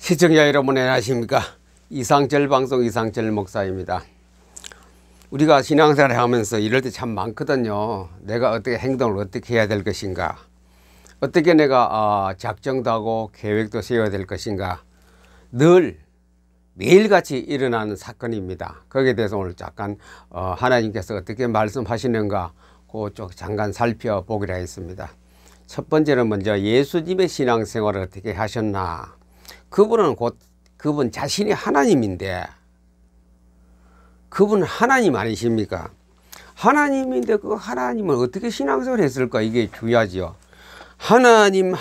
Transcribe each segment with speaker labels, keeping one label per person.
Speaker 1: 시청자 여러분 안녕하십니까. 이상철 방송 이상철 목사입니다. 우리가 신앙생활을 하면서 이럴 때 참 많거든요. 내가 어떻게 행동을 어떻게 해야 될 것인가, 어떻게 내가 작정도 하고 계획도 세워야 될 것인가, 늘 매일같이 일어나는 사건입니다. 거기에 대해서 오늘 잠깐 하나님께서 어떻게 말씀하시는가 그쪽 잠깐 살펴보기로 했습니다. 첫 번째는 먼저 예수님의 신앙생활을 어떻게 하셨나. 그분은 곧 그분 자신이 하나님인데, 그분은 하나님 아니십니까? 하나님인데 그 하나님은 어떻게 신앙생활을 했을까? 이게 중요하지요. 하나님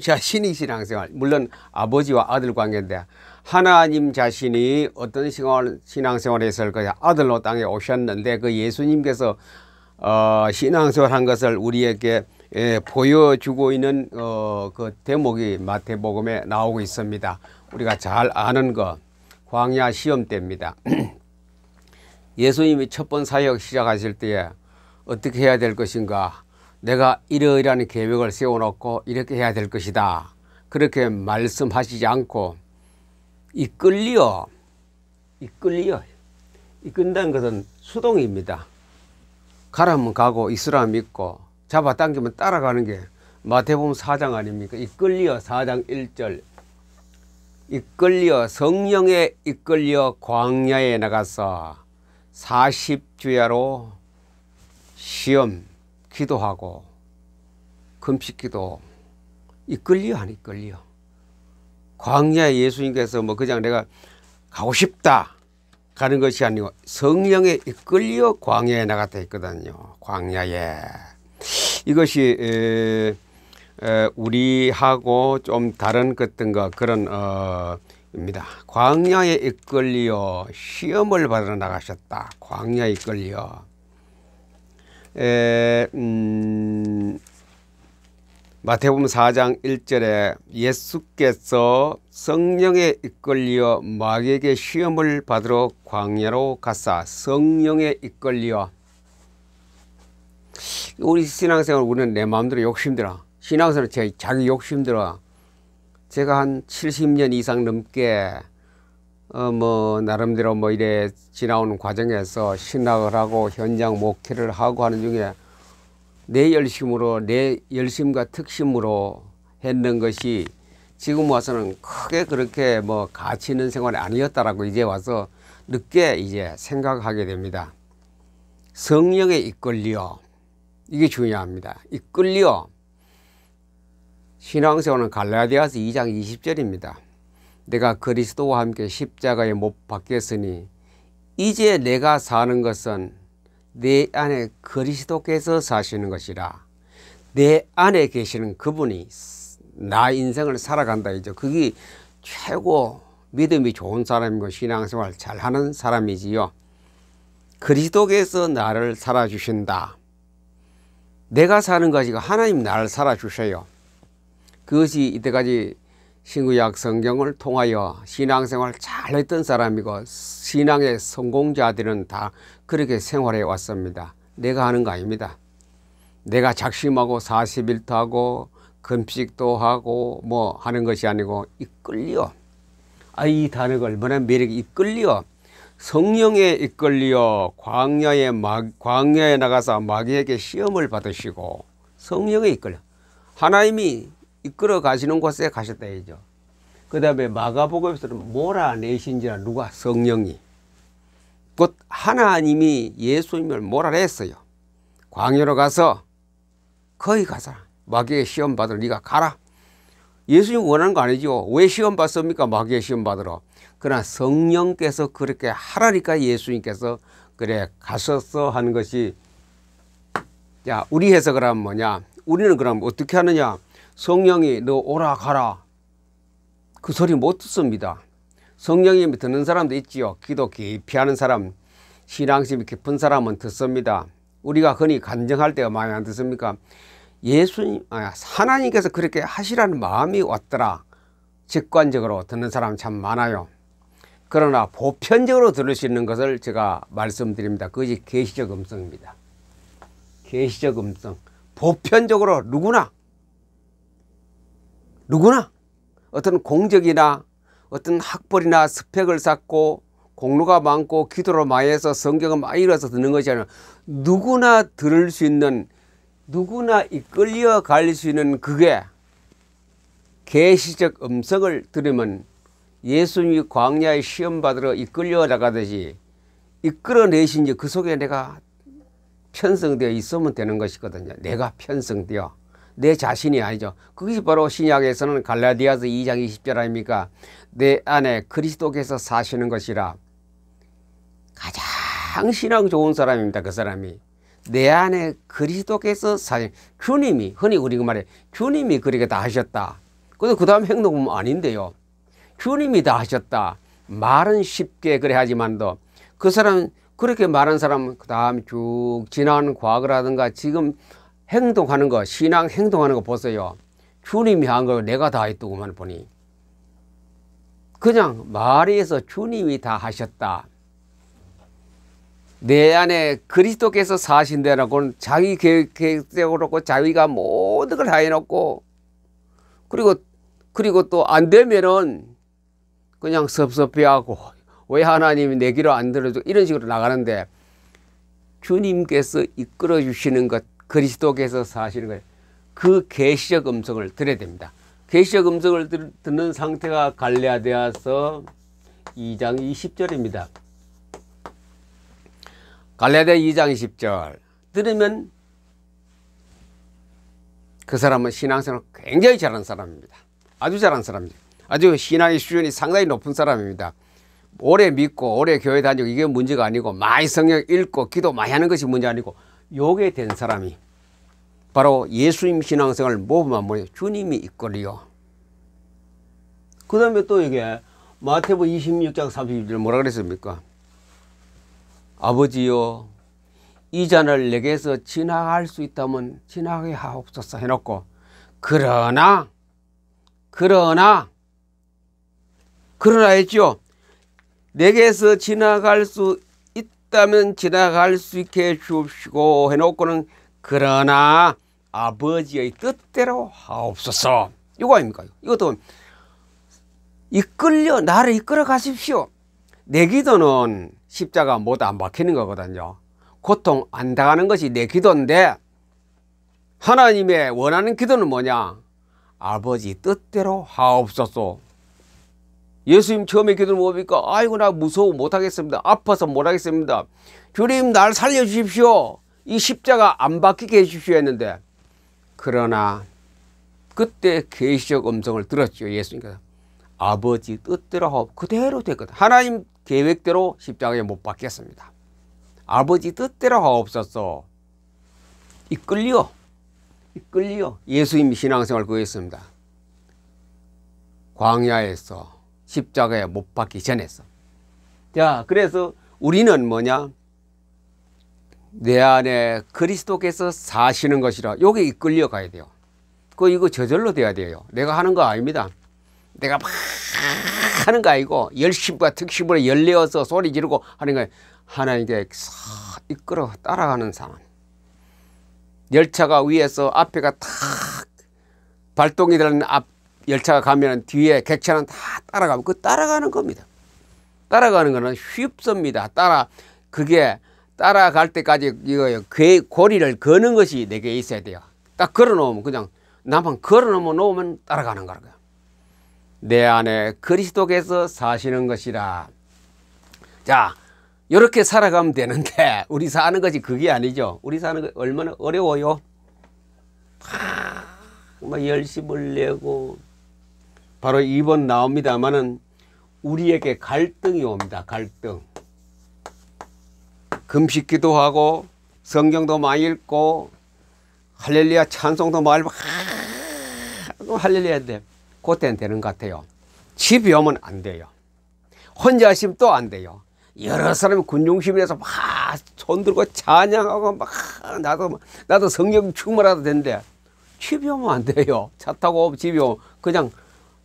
Speaker 1: 자신이 신앙생활, 물론 아버지와 아들 관계인데 하나님 자신이 어떤 신앙생활을 했을까요? 아들로 땅에 오셨는데 그 예수님께서 신앙생활 한 것을 우리에게 보여주고 있는 그 대목이 마태복음에 나오고 있습니다. 우리가 잘 아는 거 광야 시험 때입니다. 예수님이 첫 번 사역 시작하실 때에 어떻게 해야 될 것인가, 내가 이러이러한 계획을 세워놓고 이렇게 해야 될 것이다, 그렇게 말씀하시지 않고 이끈다는 것은 수동입니다. 가라면 가고 있으라 믿고 잡아당기면 따라가는 게 마태복음 4장 아닙니까? 이끌려 4장 1절 이끌려 성령에 이끌려 광야에 나가서 40주야로 시험 기도하고 금식기도. 이끌려 안 이끌려? 광야에 예수님께서 뭐 그냥 내가 가고 싶다 가는 것이 아니고 성령에 이끌려 광야에 나갔다 했거든요. 광야에. 이것이 우리하고 좀 다른 어떤 그런 입니다. 광야에 이끌려 시험을 받으러 나가셨다. 광야에 이끌려. 마태복음 4장 1절에 예수께서 성령에 이끌려 마귀에게 시험을 받으러 광야로 가사. 성령에 이끌려. 우리 신앙생활 우리는 내 마음대로 욕심들어. 신앙생활 자기 욕심들어. 제가 한 70년 이상 넘게 뭐 나름대로 뭐 이래 지나오는 과정에서 신학을 하고 현장 목회를 하고 하는 중에 내 열심과 특심으로 했는 것이 지금 와서는 크게 그렇게 뭐 가치 있는 생활이 아니었다라고 이제 와서 늦게 이제 생각하게 됩니다. 성령에 이끌려. 이게 중요합니다. 이끌려. 신앙생활은 갈라디아서 2장 20절입니다. 내가 그리스도와 함께 십자가에 못 박혔으니 이제 내가 사는 것은 내 안에 그리스도께서 사시는 것이라. 내 안에 계시는 그분이 나 인생을 살아간다 이죠. 그게 최고 믿음이 좋은 사람이고 신앙생활 잘하는 사람이지요. 그리스도께서 나를 살아주신다. 내가 사는 것이 하나님 나를 살아주셔요. 그것이 이때까지 신구약 성경을 통하여 신앙생활 잘했던 사람이고 신앙의 성공자들은 다 그렇게 생활해 왔습니다. 내가 하는 거 아닙니다. 내가 작심하고 40일도 하고 금식도 하고 뭐 하는 것이 아니고 이끌려. 이 단어가 얼마나 매력이. 이끌려. 성령에 이끌려 광야에 나가서 마귀에게 시험을 받으시고. 성령에 이끌려. 하나님이 이끌어 가시는 곳에 가셨다 이죠. 그 다음에 마가복음에서는 몰아내신지라. 누가? 성령이. 곧 하나님이 예수님을 몰아냈어요. 광야로 가서 거기 가서 마귀의 시험 받으러 네가 가라. 예수님 원하는 거 아니죠. 왜 시험 받습니까? 마귀의 시험 받으러. 그러나 성령께서 그렇게 하라니까 예수님께서 그래 가셔서 하는 것이. 자, 우리 해석을 하면 뭐냐? 우리는 그럼 어떻게 하느냐? 성령이 너 오라 가라. 그 소리 못 듣습니다. 성령이 듣는 사람도 있지요. 기도 깊이 하는 사람, 신앙심이 깊은 사람은 듣습니다. 우리가 흔히 간증할 때가 많이 안 듣습니까? 하나님께서 그렇게 하시라는 마음이 왔더라. 직관적으로 듣는 사람 참 많아요. 그러나 보편적으로 들을 수 있는 것을 제가 말씀드립니다. 그것이 계시적 음성입니다. 계시적 음성. 보편적으로 누구나 어떤 공적이나 어떤 학벌이나 스펙을 쌓고 공로가 많고 기도를 많이 해서 성경을 많이 읽어서 듣는 것이 아니라 누구나 들을 수 있는, 누구나 이끌려 갈 수 있는 그게 계시적 음성을 들으면 예수님이 광야에 시험 받으러 이끌려 나가듯이 이끌어내신 그 속에 내가 편성되어 있으면 되는 것이거든요. 내가 편성되어, 내 자신이 아니죠. 그것이 바로 신약에서는 갈라디아서 2장 20절 아닙니까? 내 안에 그리스도께서 사시는 것이라. 가장 신앙 좋은 사람입니다. 그 사람이 내 안에 그리스도께서 사신, 주님이, 흔히 우리가 말해 주님이 그렇게 다 하셨다. 그 다음 행동은 아닌데요. 주님이 다 하셨다. 말은 쉽게 그래 하지만도 그 사람, 그렇게 말한 사람은 그 다음 쭉 지난 과거라든가 지금 행동하는 거, 신앙 행동하는 거 보세요. 주님이 한 걸 내가 다 했더구만 보니. 그냥 말에서 주님이 다 하셨다. 내 안에 그리스도께서 사신다라고는 자기 계획대로 그렇고 자기가 모든 걸 다 해놓고 그리고 또 안 되면은 그냥 섭섭해하고 왜 하나님이 내 길을 안 들어줘 이런 식으로 나가는데, 주님께서 이끌어 주시는 것, 그리스도께서 사시는 것, 그 계시적 음성을 들어야 됩니다. 계시적 음성을 듣는 상태가 갈라디아서 2장 20절입니다. 갈라디아 2장 20절 들으면 그 사람은 신앙생활을 굉장히 잘하는 사람입니다. 아주 잘하는 사람입니다. 아주 신앙의 수준이 상당히 높은 사람입니다. 오래 믿고 오래 교회 다니고 이게 문제가 아니고, 많이 성경 읽고 기도 많이 하는 것이 문제 아니고, 요게 된 사람이 바로 예수님 신앙생활을 모범만 뭐예요? 주님이 이끌어요. 그 다음에 또 이게 마태복음 26장 32절 뭐라 그랬습니까? 아버지여, 이 잔을 내게서 지나갈 수 있다면 지나가게 하옵소서 해놓고, 그러나 했죠. 내게서 지나갈 수 있다면 지나갈 수 있게 해 주옵시고 해놓고는 그러나 아버지의 뜻대로 하옵소서. 이거 아닙니까? 이것도 나를 이끌어 가십시오. 내 기도는 십자가 못 안 박히는 거거든요. 고통 안 당하는 것이 내 기도인데, 하나님의 원하는 기도는 뭐냐? 아버지 뜻대로 하옵소서. 예수님 처음에 기도는 뭡니까? 아이고 나 무서워 못하겠습니다. 아파서 못하겠습니다. 주님 날 살려주십시오. 이 십자가 안 박히게 해주십시오 했는데, 그러나 그때 계시적 음성을 들었죠. 예수님께서 아버지 뜻대로 하옵, 그대로 됐거든. 하나님 계획대로 십자가에 못 박혔습니다. 아버지 뜻대로 하옵소서. 이끌려 예수님 신앙생활 그거 했습니다. 광야에서 십자가에 못 박기 전에서. 자, 그래서 우리는 뭐냐? 내 안에 그리스도께서 사시는 것이라, 요게 이끌려 가야 돼요. 이거 저절로 돼야 돼요. 내가 하는 거 아닙니다. 내가 막 하는 거 아니고 열심과 특심으로 열내어서 소리 지르고 하는 거예요. 하나님께 이끌어 따라가는 사람. 열차가 위에서 앞에가 탁 발동이 되는 앞 열차가 가면 뒤에 객차는 다 따라가면 그 따라가는 겁니다. 따라가는 거는 쉽습니다. 그게 따라갈 때까지 이거 고리를 거는 것이 내게 있어야 돼요. 딱 걸어놓으면 그냥 나만 걸어놓으면 따라가는 거라고요. 내 안에 그리스도께서 사시는 것이라. 자, 이렇게 살아가면 되는데 우리 사는 것이 그게 아니죠. 우리 사는 거 얼마나 어려워요. 막 열심을 내고 바로 2번 나옵니다만은 우리에게 갈등이 옵니다. 갈등. 금식 기도하고 성경도 많이 읽고 할렐루야 찬송도 많이 읽고 할렐루야 돼. 그때는 되는 것 같아요. 집에 오면 안 돼요. 혼자 있으면 또 안 돼요. 여러 사람이 군중심에서 막 손들고 찬양하고 막 나도 성경 충만하도 되는데 집에 오면 안 돼요. 차 타고 집에 오면 그냥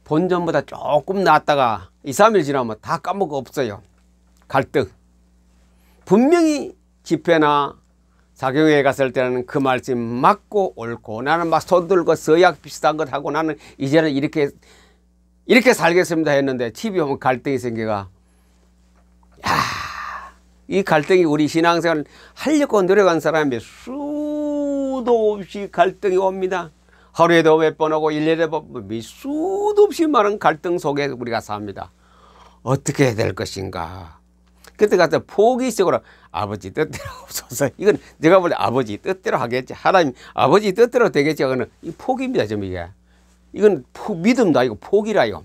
Speaker 1: 본전보다 조금 낫다가 2, 3일 지나면 다 까먹고 없어요. 갈등. 분명히 집회나 사경회에 갔을 때는 그 말씀 맞고 옳고, 나는 막 손들고 서약 비슷한 것 하고 나는 이제는 이렇게 이렇게 살겠습니다 했는데 집에 오면 갈등이 생겨가, 이 갈등이 우리 신앙생활을 하려고 노력한 사람이 수도 없이 갈등이 옵니다. 하루에도 몇 번 오고 1년에 수도 없이 많은 갈등 속에 우리가 삽니다. 어떻게 해야 될 것인가. 그때 가서 포기적으로 아버지 뜻대로 없어서, 이건 내가 볼 때 아버지 뜻대로 하겠지, 하나님 아버지 뜻대로 되겠지, 이거는 이 포기입니다. 좀 이건 믿음도 아니고 포기라요.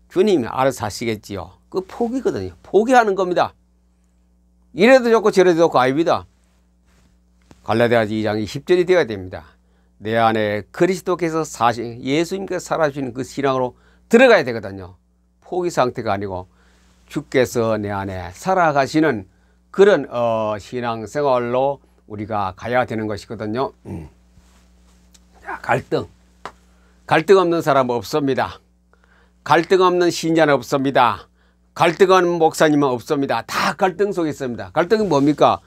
Speaker 1: 주님이 알아서 하시겠지요. 그 포기거든요. 포기하는 겁니다. 이래도 좋고 저래도 좋고 아닙니다. 갈라디아서 2장 10절이 되어야 됩니다. 내 안에 그리스도께서 사신, 예수님께서 살아주시는 그 신앙으로 들어가야 되거든요. 포기 상태가 아니고 주께서 내 안에 살아가시는 그런 신앙생활로 우리가 가야 되는 것이거든요. 자, 갈등 없는 사람은 없습니다. 갈등 없는 신자는 없습니다. 갈등 없는 목사님은 없습니다. 다 갈등 속에 있습니다. 갈등이 뭡니까?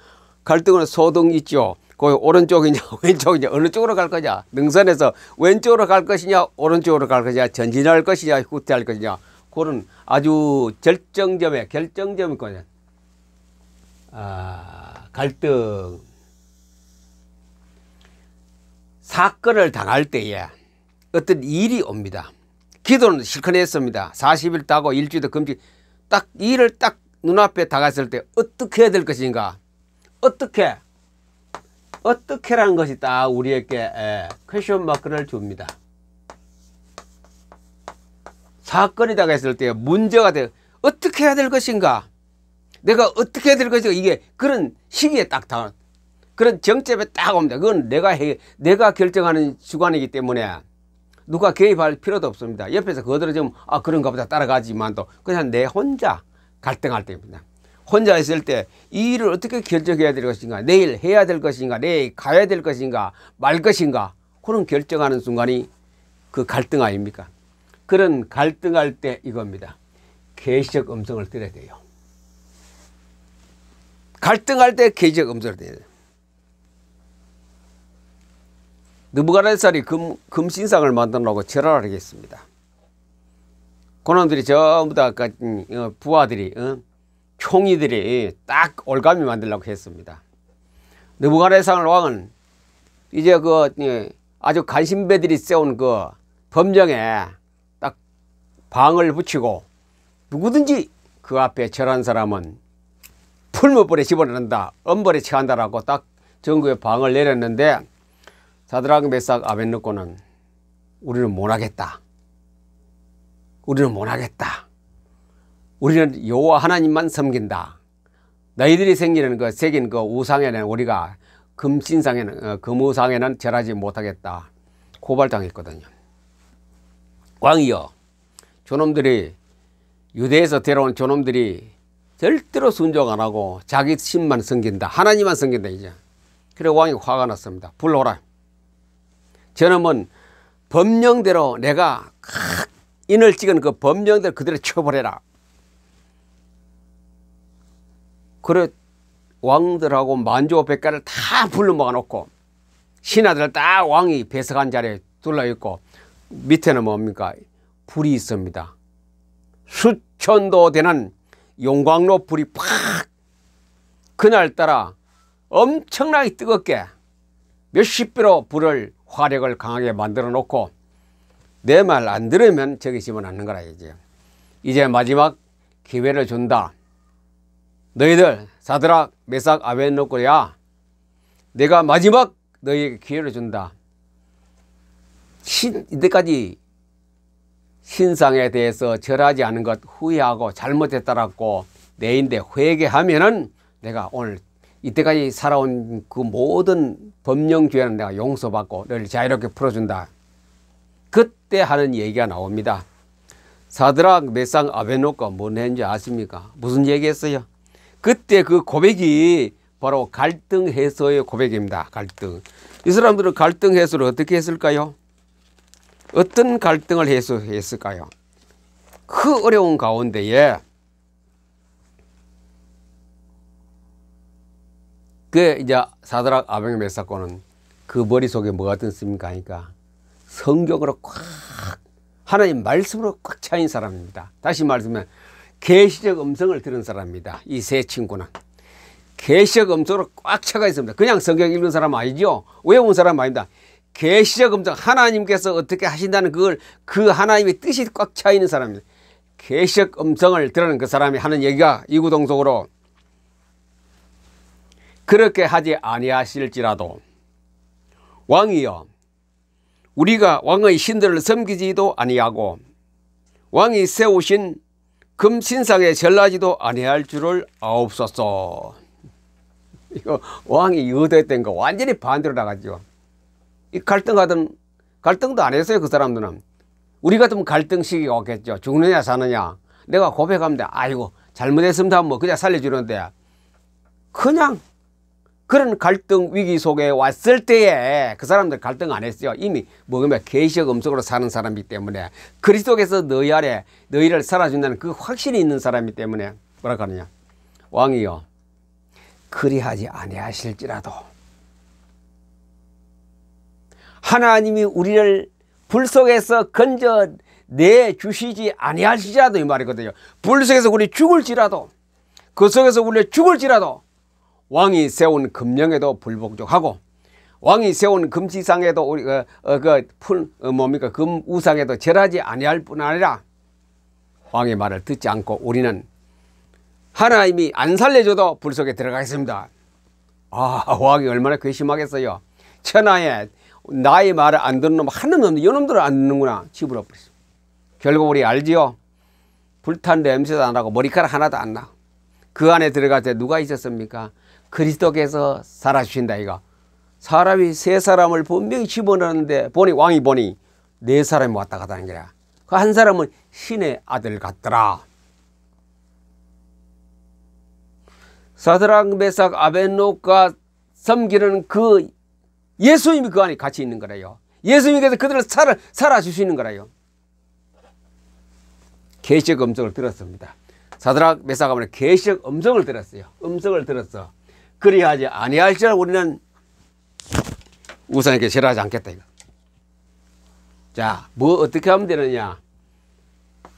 Speaker 1: 갈등은 소등 있죠. 거기 오른쪽이냐 왼쪽이냐 어느 쪽으로 갈 거냐, 능선에서 왼쪽으로 갈 것이냐 오른쪽으로 갈 것이냐, 전진할 것이냐 후퇴할 것이냐, 그런 아주 결정점이 있거든요. 갈등. 사건을 당할 때에 어떤 일이 옵니다. 기도는 실컷 했습니다. 40일 따고 일주일도 금식, 딱 일을 딱 눈앞에 다가섰을 때 어떻게 해야 될 것인가, 어떻게라는 것이 딱 우리에게 퀘션 마크를 줍니다. 사건이 다가왔을 때 문제가 돼 어떻게 해야 될 것인가, 내가 어떻게 해야 될 것인가, 이게 그런 시기에 딱 그런 정점에 딱 옵니다. 그건 내가 결정하는 주관이기 때문에 누가 개입할 필요도 없습니다. 옆에서 그대로 좀 그런가 보다 따라가지만 또 그냥 내 혼자 갈등할 때입니다. 혼자 있을 때 이 일을 어떻게 결정해야 될 것인가, 내일 해야 될 것인가, 내일 가야 될 것인가 말 것인가, 그런 결정하는 순간이 그 갈등 아닙니까? 그런 갈등할 때 이겁니다. 계시적 음성을 들어야 돼요. 갈등할 때 계시적 음성을 들어야 돼요. 느부갓네살이 금신상을 만들려고 절하를 하겠습니다. 그놈들이 전부 다 부하들이 총리들이 딱 올가미 만들려고 했습니다. 느부갓네살 왕은 이제 아주 간신배들이 세운 그 법령에 딱 방을 붙이고 누구든지 그 앞에 절한 사람은 풀무불에 집어넣는다, 엄벌에 처한다라고 딱 정부에 방을 내렸는데, 사드락 메삭 아벳느고는 우리는 못하겠다. 우리는 여호와 하나님만 섬긴다. 너희들이 새긴 그 우상에는 우리가 금우상에는 절하지 못하겠다. 고발당했거든요. 왕이여, 저놈들이 유대에서 데려온 저놈들이 절대로 순종 안 하고 자기 신만 섬긴다. 하나님만 섬긴다 이제. 그래 왕이 화가 났습니다. 불러오라. 저놈은 법령대로 내가 인을 찍은 그 법령대로 그대로 처벌해라. 그래 왕들하고 만주백가를 다 불러 모아놓고 신하들 다 왕이 배석한 자리에 둘러있고 밑에는 뭡니까? 불이 있습니다. 수천도 되는 용광로 불이 팍 그날따라 엄청나게 뜨겁게 몇십 배로 불을 화력을 강하게 만들어 놓고 내 말 안 들으면 저기 집어넣는 거라 이제 마지막 기회를 준다. 너희들 사드락 메삭 아벳느고야, 내가 마지막 너희에게 기회를 준다. 이때까지 신상에 대해서 절하지 않은 것 후회하고 잘못했다라고 내인데 회개하면은 내가 오늘 이때까지 살아온 그 모든 법령 죄는 내가 용서받고 너를 자유롭게 풀어준다. 그때 하는 얘기가 나옵니다. 사드락 메삭 아벳느고가 뭔 했는지 아십니까? 무슨 얘기했어요? 그때 그 고백이 바로 갈등 해소의 고백입니다. 갈등. 이 사람들은 갈등 해소를 어떻게 했을까요? 어떤 갈등을 해소했을까요? 그 어려운 가운데에 그 이제 사드락 아벳느고는 그 머릿속에 뭐가 든습니까? 하니까 성경으로 꽉 하나님 말씀으로 꽉 차인 사람입니다. 다시 말하면 계시적 음성을 들은 사람입니다. 이 세 친구는 계시적 음성으로 꽉 차가 있습니다. 그냥 성경 읽은 사람 아니죠. 외운 사람 아닙니다. 계시적 음성, 하나님께서 어떻게 하신다는 그걸 그 하나님의 뜻이 꽉 차 있는 사람입니다. 계시적 음성을 들은 그 사람이 하는 얘기가 이구동성으로 그렇게 하지 아니하실지라도 왕이여 우리가 왕의 신들을 섬기지도 아니하고 왕이 세우신 금신상에 절하지도 아니할 줄을 아옵소서. 이거 왕이 유도했던 거 완전히 반대로 나가죠. 이 갈등도 안 했어요. 그 사람들은. 우리 같으면 갈등식이 왔겠죠. 죽느냐 사느냐. 내가 고백하면 돼. 아이고 잘못했습니다. 뭐 그냥 살려주는데 그냥 그런 갈등 위기 속에 왔을 때에 그 사람들 갈등 안 했어요. 이미 뭐냐면 계시적 음성으로 사는 사람이기 때문에 그리스도께서 너희 아래 너희를 살아준다는 그 확신이 있는 사람이기 때문에 뭐라 하느냐. 왕이여 그리하지 아니하실지라도 하나님이 우리를 불 속에서 건져 내주시지 아니하실지라도 이 말이거든요. 불 속에서 우리 죽을지라도 그 속에서 우리 죽을지라도 왕이 세운 금령에도 불복종하고 왕이 세운 금지상에도 우리 금 우상에도 절하지 아니할 뿐 아니라 왕의 말을 듣지 않고 우리는 하나님이 안 살려줘도 불 속에 들어가겠습니다. 아, 왕이 얼마나 괘씸하겠어요. 천하에 나의 말을 안 듣는 놈 하는 놈들 이놈들은 안 듣는구나 집으로 버렸어. 결국 우리 알지요. 불탄 냄새도 안 나고 머리카락 하나도 안 나. 그 안에 들어갈 때 누가 있었습니까? 그리스도께서 살아주신다 이거. 사람이 세 사람을 분명히 집어넣었는데 왕이 보니 네 사람이 왔다 갔다 하는 거야. 그 한 사람은 신의 아들 같더라. 사드락 메삭 아벳노가 섬기는 그 예수님이 그 안에 같이 있는 거래요. 예수님께서 그들을 살아주시는 거래요. 계시적 음성을 들었습니다. 사드락 메삭 아벳노가 계시적 음성을 들었어요. 음성을 들었어. 그리하지 아니할지라도 우리는 우상에게 절하지 않겠다 이거. 자, 뭐 어떻게 하면 되느냐?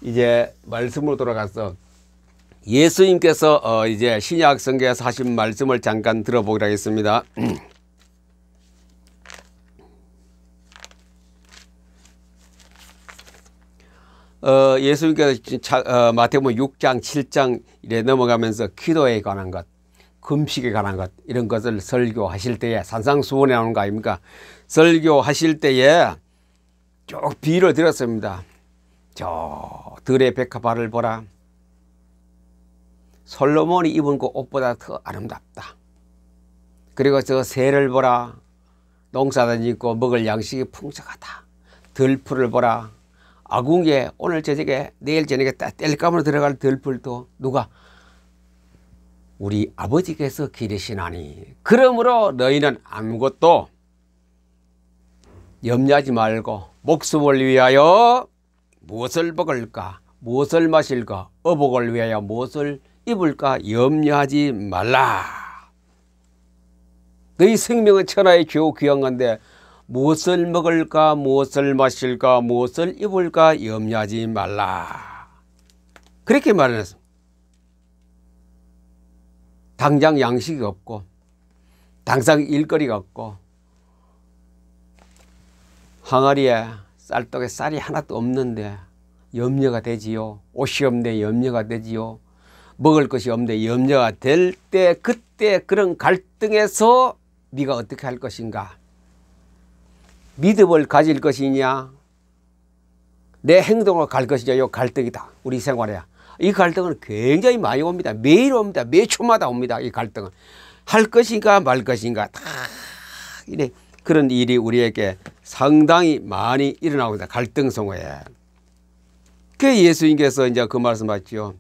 Speaker 1: 이제 말씀으로 돌아가서 예수님께서 이제 신약 성경에서 하신 말씀을 잠깐 들어보기로 하겠습니다. 예수님께서 마태복음 6장 7장 이래 넘어가면서 기도에 관한 것 금식에 관한 것 이런 것을 설교하실 때에 산상수훈에 나오는 거 아닙니까? 설교하실 때에 쭉 비유를 들었습니다. 저 들의 백합화를 보라. 솔로몬이 입은 그 옷보다 더 아름답다. 그리고 저 새를 보라. 농사도 짓고 먹을 양식이 풍족하다. 들풀을 보라. 아궁이에 오늘 저녁에 내일 저녁에 뗄감으로 들어갈 들풀도 누가? 우리 아버지께서 기르시나니 그러므로 너희는 아무것도 염려하지 말고 목숨을 위하여 무엇을 먹을까 무엇을 마실까 어복을 위하여 무엇을 입을까 염려하지 말라. 너희 생명은 천하의 귀하고 귀한 건데 무엇을 먹을까 무엇을 마실까 무엇을 입을까 염려하지 말라. 그렇게 말했습니다. 당장 양식이 없고 당장 일거리가 없고 항아리에 쌀떡에 쌀이 하나도 없는데 염려가 되지요. 옷이 없는데 염려가 되지요. 먹을 것이 없는데 염려가 될 때 그때 그런 갈등에서 네가 어떻게 할 것인가? 믿음을 가질 것이냐 내 행동으로 갈 것이냐. 이 갈등이다. 우리 생활에 이 갈등은 굉장히 많이 옵니다. 매일 옵니다. 매 초마다 옵니다. 이 갈등은 할 것인가 말 것인가 다 이래 그런 일이 우리에게 상당히 많이 일어나고 있다. 갈등 속에. 그 예수님께서 이제 그 말씀하시죠.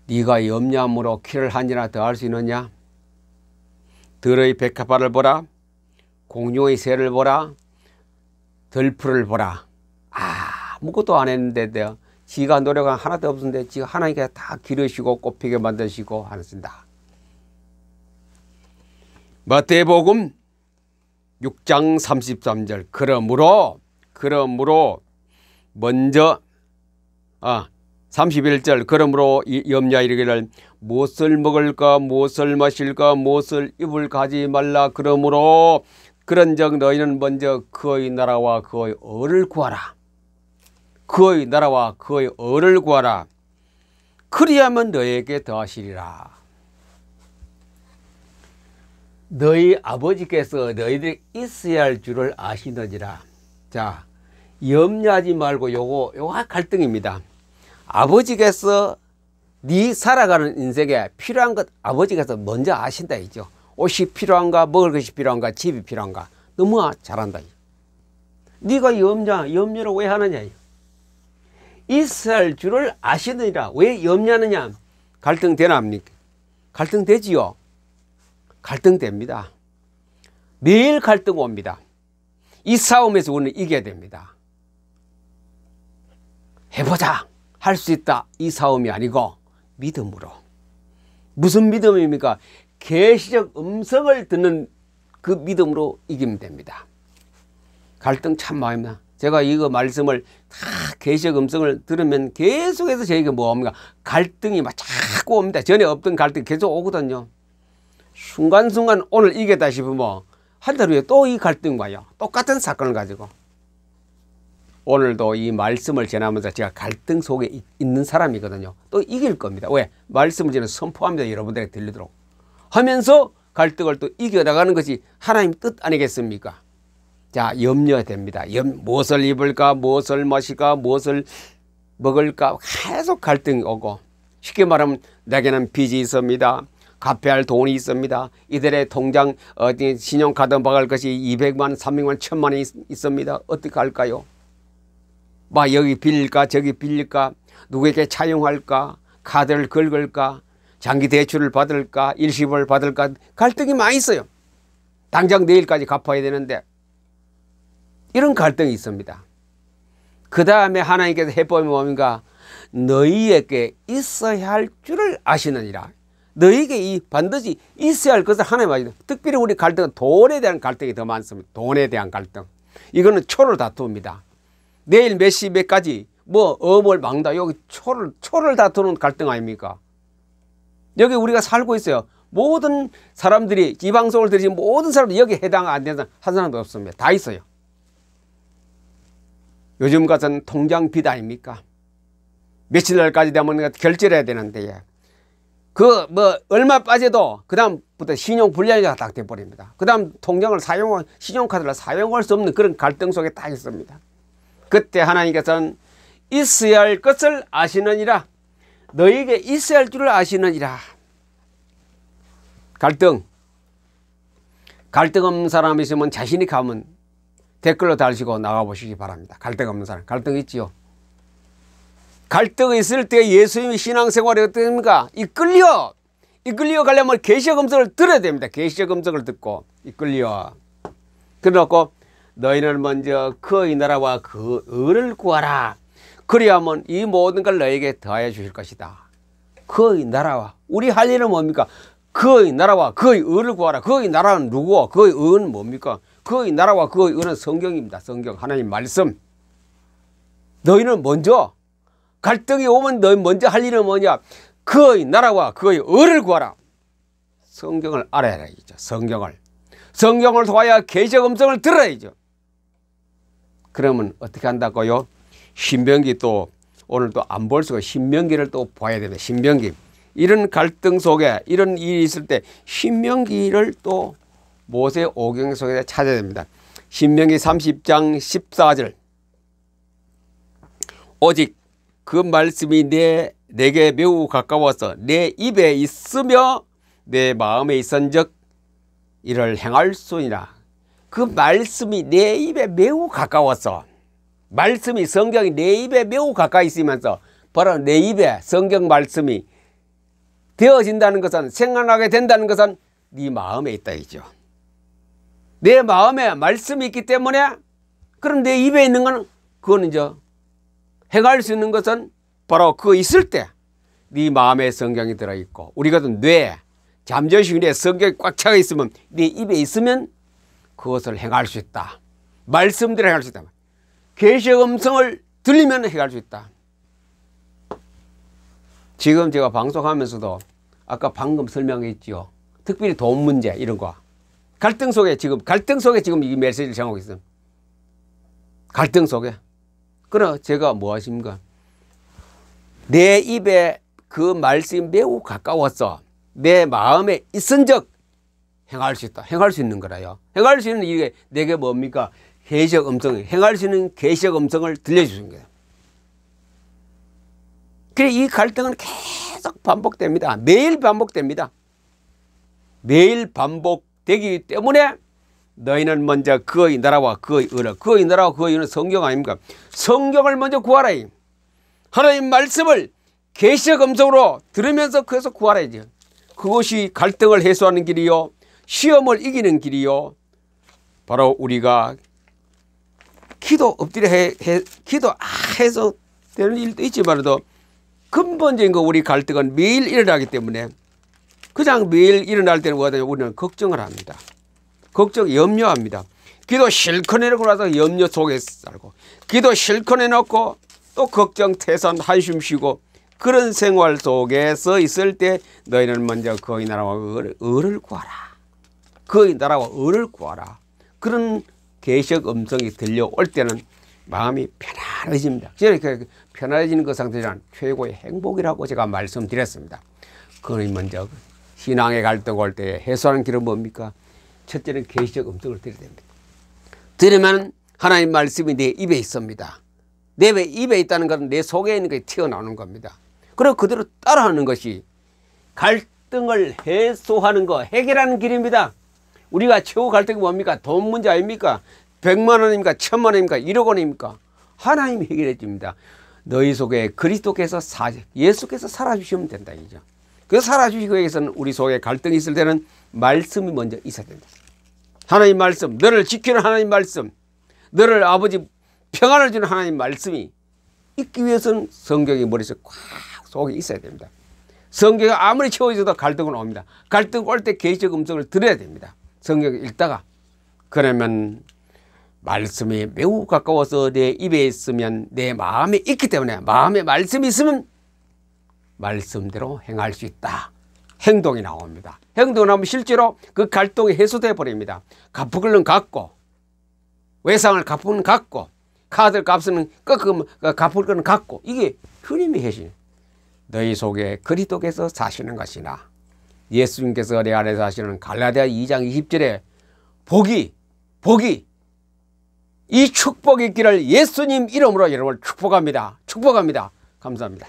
Speaker 1: 네가 염려함으로 키를 한이나 더 할 수 있느냐? 들의 백합화를 보라. 공룡의 새를 보라. 들풀을 보라. 아무것도 안 했는데 지가 노력한 하나도 없었는데 지가 하나님께 다 기르시고 꽃피게 만드시고 하신다. 마태복음 6장 33절 그러므로 먼저 31절 그러므로 염려 이르기를 무엇을 먹을까 무엇을 마실까 무엇을 입을까 하지 말라. 그러므로 그런즉 너희는 먼저 그의 나라와 그의 의를 구하라. 그의 나라와 그의 의를 구하라. 그리하면 너희에게 더하시리라. 너희 아버지께서 너희들이 있어야 할 줄을 아시느니라. 자, 염려하지 말고 요거 갈등입니다. 아버지께서 네 살아가는 인생에 필요한 것 아버지께서 먼저 아신다 이죠. 옷이 필요한가 먹을 것이 필요한가 집이 필요한가 너무 잘한다. 네가 염려를 왜 하느냐. 있어야 할 줄을 아시느니라. 왜 염려하느냐. 갈등 되나합니까? 갈등 되지요. 갈등됩니다. 매일 갈등 옵니다. 이 싸움에서 우리는 이겨야 됩니다. 해보자 할 수 있다 이 싸움이 아니고 믿음으로. 무슨 믿음입니까? 계시적 음성을 듣는 그 믿음으로 이기면 됩니다. 갈등 참 많습니다. 제가 이거 말씀을 다 계시적 음성을 들으면 계속해서 저에게 뭐합니까? 갈등이 막 자꾸 옵니다. 전에 없던 갈등이 계속 오거든요. 순간순간 오늘 이겼다 싶으면 한 달 후에 또 이 갈등 와요. 똑같은 사건을 가지고. 오늘도 이 말씀을 전하면서 제가 갈등 속에 있는 사람이거든요. 또 이길 겁니다. 왜? 말씀을 저는 선포합니다. 여러분들에게 들리도록 하면서 갈등을 또 이겨나가는 것이 하나님 뜻 아니겠습니까? 자, 염려됩니다. 무엇을 입을까 무엇을 마실까 무엇을 먹을까 계속 갈등이 오고, 쉽게 말하면 내게는 빚이 있습니다. 갚아야 할 돈이 있습니다. 이들의 통장 신용카드 박을 것이 200만 300만 1000만이 있습니다. 어떻게 할까요? 막 여기 빌릴까 저기 빌릴까 누구에게 차용할까 카드를 긁을까 장기 대출을 받을까 일시불 받을까 갈등이 많이 있어요. 당장 내일까지 갚아야 되는데 이런 갈등이 있습니다. 그 다음에 하나님께서 해법이 뭡니까? 너희에게 있어야 할 줄을 아시느니라. 너희에게 이 반드시 있어야 할 것을 하나님 아시는. 특별히 우리 갈등은 돈에 대한 갈등이 더 많습니다. 돈에 대한 갈등. 이거는 초를 다투입니다. 내일 몇 시 몇 가지 뭐 어뭘 막다 여기 초를 다투는 갈등 아닙니까? 여기 우리가 살고 있어요. 모든 사람들이 이 방송을 들으신 모든 사람들이 여기 해당 안 되는 한 사람도 없습니다. 다 있어요. 요즘 같은 통장 빚 아닙니까? 며칠 날까지 되면 결제를 해야 되는데 그 뭐 얼마 빠져도 그 다음부터 신용 불량자가 딱 돼버립니다. 그 다음 통장을 신용카드를 사용할 수 없는 그런 갈등 속에 딱 있습니다. 그때 하나님께서는 있어야 할 것을 아시느니라. 너에게 있어야 할 줄을 아시느니라. 갈등 없는 사람이 있으면 자신이 가면 댓글로 달시고 나가보시기 바랍니다. 갈등 없는 사람. 갈등 있지요. 갈등이 있을 때 예수님의 신앙생활이 어떻습니까? 이끌려 가려면 계시적 음성을 들어야 됩니다. 계시적 음성을 듣고 이끌려. 그래놓고 너희는 먼저 그의 나라와 그 의를 구하라. 그리하면 이 모든 걸 너에게 더하여 주실 것이다. 그의 나라와 우리 할 일은 뭡니까? 그의 나라와 그의 의를 구하라. 그의 나라는 누구고 그의 의는 뭡니까? 그의 나라와 그의 의는 성경입니다. 성경 하나님 말씀. 너희는 먼저 갈등이 오면 너희 먼저 할 일은 뭐냐? 그의 나라와 그의 의를 구하라. 성경을 알아야죠. 성경을 통하여 계시적 음성을 들어야죠. 그러면 어떻게 한다고요? 신명기 또 오늘 또 안 볼 수가 신명기를 또 봐야 됩니다. 신명기. 이런 갈등 속에 이런 일이 있을 때 신명기를 또 모세 오경 속에 찾아야 됩니다. 신명기 30장 14절. 오직 그 말씀이 내게 매우 가까워서 내 입에 있으며 내 마음에 있은즉 이를 행할 수니라. 그 말씀이 내 입에 매우 가까워서, 말씀이 성경이 내 입에 매우 가까이 있으면서 바로 내 입에 성경 말씀이 되어진다는 것은, 생각나게 된다는 것은 네 마음에 있다 이죠. 내 마음에 말씀이 있기 때문에, 그럼 내 입에 있는 건 그거는 이제 행할 수 있는 것은 바로 그거 있을 때 네 마음에 성경이 들어있고, 우리가 뇌 잠재의식 뇌에 성경이 꽉 차가 있으면, 네 입에 있으면 그것을 행할 수 있다. 말씀대로 행할 수 있다. 계시의 음성을 들리면 해결할 수 있다. 지금 제가 방송하면서도 아까 방금 설명했죠. 특별히 돈 문제 이런 거. 갈등 속에 지금 이 메시지를 정하고 있어요. 갈등 속에. 그러나 제가 뭐 하십니까? 내 입에 그 말씀이 매우 가까워서 내 마음에 있은즉 행할 수 있다. 행할 수 있는 거라요. 행할 수 있는 이게 내게 뭡니까? 계시적 음성, 행할 수 있는 계시적 음성을 들려주는 거예요. 그래 이 갈등은 계속 반복됩니다. 매일 반복됩니다. 매일 반복되기 때문에 너희는 먼저 그의 나라와 그의 의를, 그의 나라와 그의 의는 성경 아닙니까? 성경을 먼저 구하라. 하나님 말씀을 계시적 음성으로 들으면서 그래서 구하라죠. 그것이 갈등을 해소하는 길이요, 시험을 이기는 길이요, 바로 우리가 기도 엎드려 기도해서 되는 일도 있지만도 근본적인 거 우리 갈등은 매일 일어나기 때문에 그냥 매일 일어날 때는 우리는 걱정을 합니다. 걱정, 염려합니다. 기도 실컷 해놓고 나서 염려 속에 살고, 기도 실컷 해놓고 또 걱정, 태산, 한숨 쉬고, 그런 생활 속에서 있을 때 너희는 먼저 그의 나라와 의를 구하라. 그의 나라와 의를 구하라. 그런 계시적 음성이 들려올 때는 마음이 편안해집니다. 이렇게 편안해지는 그 상태는 최고의 행복이라고 제가 말씀드렸습니다. 그는 먼저 신앙의 갈등 올 때 해소하는 길은 뭡니까? 첫째는 계시적 음성을 들어야 됩니다. 들으면 하나님 말씀이 내 입에 있습니다. 내 입에 있다는 것은 내 속에 있는 게 튀어나오는 겁니다. 그리고 그대로 따라하는 것이 갈등을 해소하는 거, 해결하는 길입니다. 우리가 최고 갈등이 뭡니까? 돈 문제 아닙니까? 100만 원입니까? 1000만 원입니까? 1억 원입니까? 하나님이 해결해 줍니다. 너희 속에 그리스도께서 예수께서 살아주시면 된다 이죠. 그 살아주시기 위해서는 우리 속에 갈등이 있을 때는 말씀이 먼저 있어야 된다. 하나님 말씀, 너를 지키는 하나님 말씀, 너를 아버지 평안을 주는 하나님 말씀이 있기 위해서는 성경이 머릿속에 꽉 속에 있어야 됩니다. 성경이 아무리 채워져도 갈등은 옵니다. 갈등 올 때 계시적 음성을 들어야 됩니다. 성경을 읽다가. 그러면 말씀이 매우 가까워서 내 입에 있으면 내 마음에 있기 때문에, 마음에 말씀이 있으면 말씀대로 행할 수 있다. 행동이 나옵니다. 행동이 나오면 실제로 그 갈등이 해소돼 버립니다. 갚을 건 갚고, 외상을 갚으면 갚고, 카드 값은 갚을 건 갚고, 이게 주님이 해신 너희 속에 그리스도께서 사시는 것이나 예수님께서 내 안에 사시는 갈라디아 2장 20절에 복이 이 축복의 길을 예수님 이름으로 여러분을 축복합니다. 축복합니다. 감사합니다.